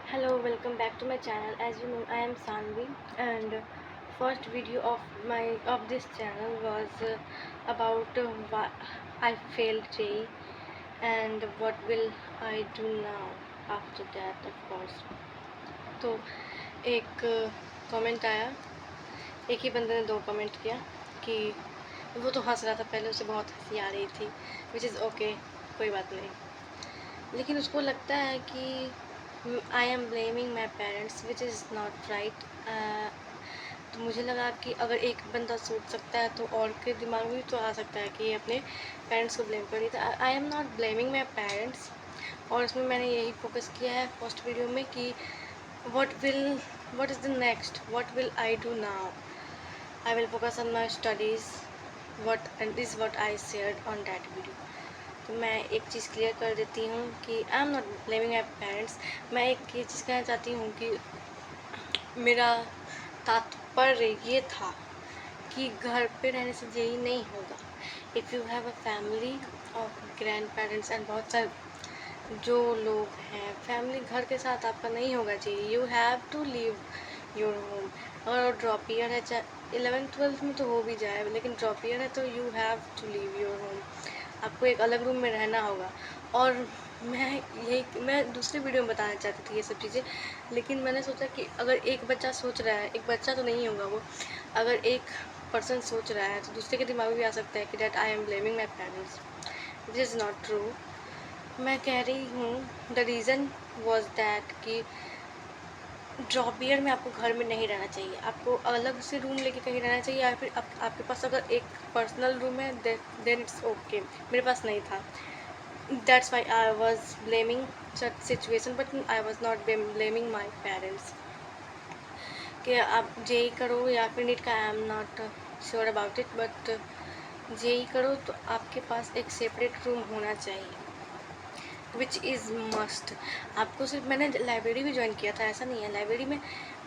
Hello, welcome back to my channel. As you know, I am Sanvi, and first video of this channel was about why I failed JEE and what will I do now after that, of course. तो एक comment आया, एक ही बंदे ने 2 comment किया कि वो तो हंस रहा था, पहले उसे बहुत हंसी आ रही थी, विच इज़ ओके, कोई बात नहीं। लेकिन उसको लगता है कि आई am blaming my parents which is not right. तो मुझे लगा कि अगर एक बंदा सोच सकता है तो और के दिमाग में भी तो आ सकता है कि ये अपने पेरेंट्स को ब्लेम कर रही था। आई am not blaming my parents, और इसमें मैंने यही फोकस किया है फर्स्ट वीडियो में कि what is the next, what will I do now. I will focus on my studies, and this is what I shared on that video. तो मैं एक चीज़ क्लियर कर देती हूँ कि आई am not blaming my parents. मैं एक ये चीज़ कहना चाहती हूँ कि मेरा तात्पर्य ये था कि घर पे रहने से यही नहीं होगा। If you have a family of grand parents and बहुत सारे जो लोग हैं, फैमिली घर के साथ आपका नहीं होगा चाहिए। You have to leave your home. और ड्रॉप ईयर है, चाहे 11th-12th में तो हो भी जाए, लेकिन ड्रॉप ईयर है तो you have to leave your home. आपको एक अलग रूम में रहना होगा। और मैं दूसरे वीडियो में बताना चाहती थी ये सब चीज़ें, लेकिन मैंने सोचा कि अगर एक बच्चा सोच रहा है, एक बच्चा तो नहीं होगा वो, अगर एक पर्सन सोच रहा है तो दूसरे के दिमाग में भी आ सकता है कि that I am blaming my parents, which is not true. मैं कह रही हूँ द रीज़न वॉज दैट कि ड्रॉप ईयर में आपको घर में नहीं रहना चाहिए, आपको अलग से रूम लेके कहीं रहना चाहिए, या फिर आपके पास अगर एक पर्सनल रूम है देन इट्स ओके। मेरे पास नहीं था, that's why I was blaming such situation, but I was not blaming my parents कि आप जेई करो या फिर नीट का, I am not sure about it, but JEE करो तो आपके पास एक सेपरेट रूम होना चाहिए, विच इज़ मस्ट। आपको सिर्फ, मैंने लाइब्रेरी भी ज्वाइन किया था, ऐसा नहीं है। लाइब्रेरी में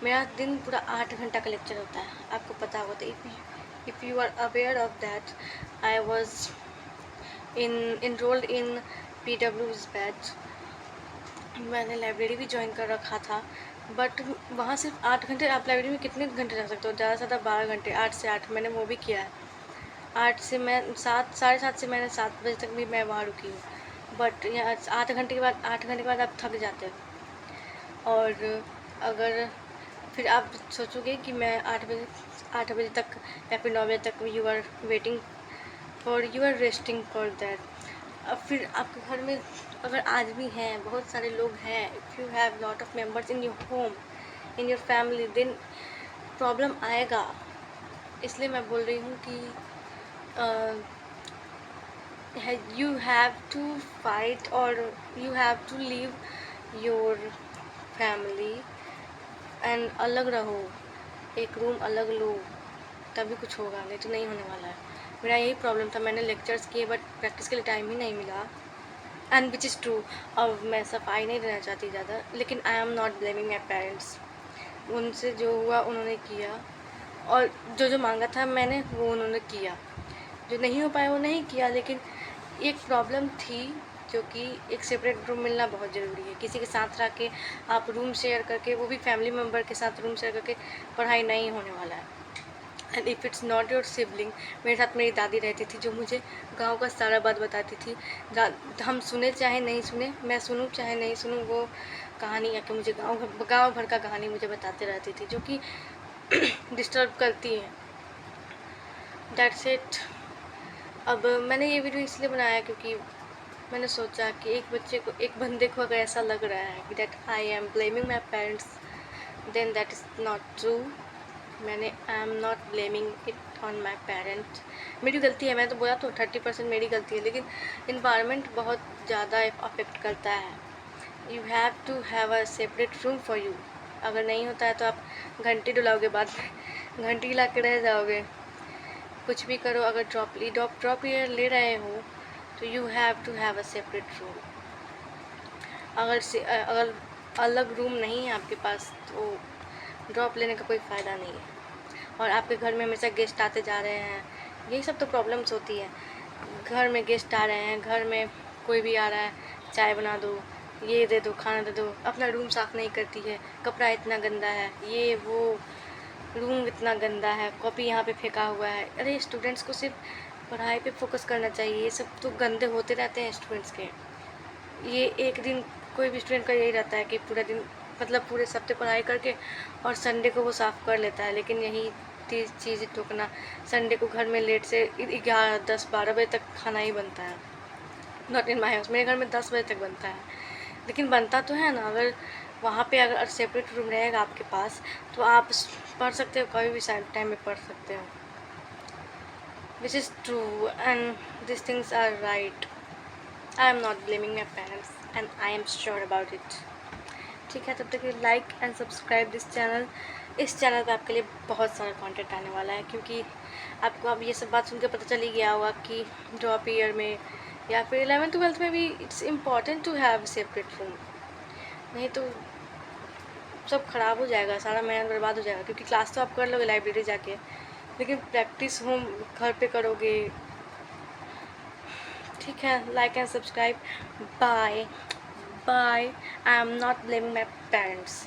मेरा दिन पूरा 8 घंटा का लेक्चर होता है, आपको पता होगा। तो if you are aware of that, I was enrolled in PW's batch. मैंने लाइब्रेरी भी ज्वाइन कर रखा था, बट वहाँ सिर्फ 8 घंटे। आप लाइब्रेरी में कितने घंटे रह सकते हो? ज़्यादा से ज़्यादा 12 घंटे, 8 से 8 मैंने वो भी किया है। 8 से मैं 7, 7:30 से मैंने 7 बजे तक भी मैं वहाँ रुकी हूँ। बट यहाँ 8 घंटे के बाद, 8 घंटे के बाद आप थक जाते हो। और अगर फिर आप सोचोगे कि मैं 8 बजे तक या फिर 9 बजे तक you are waiting for, you are resting for that. अब फिर आपके घर में अगर आदमी हैं, बहुत सारे लोग हैं, if you have lot of members in your home, in your family, then problem आएगा। इसलिए मैं बोल रही हूँ कि you have to fight, or you have to leave your family and अलग रहो, एक रूम अलग लो, तभी कुछ होगा, नहीं तो नहीं होने वाला है। मेरा यही प्रॉब्लम था, मैंने लेक्चर्स किए बट प्रैक्टिस के लिए टाइम ही नहीं मिला, एंड विच इज़ ट्रू। अब मैं सफाई नहीं देना चाहती ज़्यादा, लेकिन आई am not blaming my parents. उनसे जो हुआ उन्होंने किया, और जो मांगा था मैंने वो उन्होंने किया, जो नहीं हो पाया वो नहीं किया। लेकिन एक प्रॉब्लम थी, जो कि एक सेपरेट रूम मिलना बहुत ज़रूरी है। किसी के साथ रह के आप रूम शेयर करके, वो भी फैमिली मेम्बर के साथ रूम शेयर करके पढ़ाई नहीं होने वाला है। And if it's not your sibling, मेरे साथ मेरी दादी रहती थी, जो मुझे गांव का सारा बात बताती थी। हम सुने चाहे नहीं सुने, मैं सुनूँ चाहे नहीं सुनूँ, वो कहानी आके मुझे गाँव भर का कहानी मुझे बताते रहती थी, जो कि डिस्टर्ब करती है। That's it. अब मैंने ये वीडियो इसलिए बनाया क्योंकि मैंने सोचा कि एक बंदे को अगर ऐसा लग रहा है कि that I am blaming my parents, then that is not true. I am not blaming it on my parents. मेरी गलती है, मैं तो बोला तो 30% मेरी गलती है, लेकिन इन्वायरमेंट बहुत ज़्यादा अफेक्ट करता है। You have to have a separate room for you. अगर नहीं होता है तो आप घंटी डुलाओगे, बाद में घंटी ला के रह जाओगे। कुछ भी करो, अगर ड्रॉप ईयर ले रहे हो तो you have to have a separate room. अगर अलग रूम नहीं है आपके पास तो ड्रॉप लेने का कोई फ़ायदा नहीं है। और आपके घर में हमेशा गेस्ट आते जा रहे हैं, यही सब तो प्रॉब्लम्स होती है। घर में गेस्ट आ रहे हैं, घर में कोई भी आ रहा है, चाय बना दो, ये दे दो, खाना दे दो, अपना रूम साफ़ नहीं करती है, कपड़ा इतना गंदा है, ये वो, रूम इतना गंदा है, कॉपी यहाँ पे फेंका हुआ है। अरे स्टूडेंट्स को सिर्फ पढ़ाई पे फोकस करना चाहिए, ये सब तो गंदे होते रहते हैं स्टूडेंट्स के। ये एक दिन कोई भी स्टूडेंट का यही रहता है कि पूरा दिन मतलब पूरे सप्ते पढ़ाई करके और संडे को वो साफ़ कर लेता है, लेकिन यही चीज़ टोकना, संडे को घर में लेट से 11, 10, 12 बजे तक खाना ही बनता है। नॉट इन माई हाउस, मेरे घर में 10 बजे तक बनता है, लेकिन बनता तो है ना। अगर वहाँ पे अगर सेपरेट रूम रहेगा आपके पास तो आप पढ़ सकते हो, कभी भी टाइम में पढ़ सकते हो, which is true and this things are right. I am not blaming my parents and I am sure about it. ठीक है, तब तक like and subscribe this channel. इस चैनल पे आपके लिए बहुत सारा कंटेंट आने वाला है, क्योंकि आपको अब ये सब बात सुन के पता चल ही गया होगा कि ड्रॉप ईयर में या फिर 11th-12th में भी it's important to have separate room, नहीं तो सब ख़राब हो जाएगा, सारा मेहनत बर्बाद हो जाएगा। क्योंकि क्लास तो आप कर लोगे लाइब्रेरी जाके, लेकिन प्रैक्टिस होम घर पे करोगे। ठीक है, like and subscribe. Bye bye. I am not blaming my parents.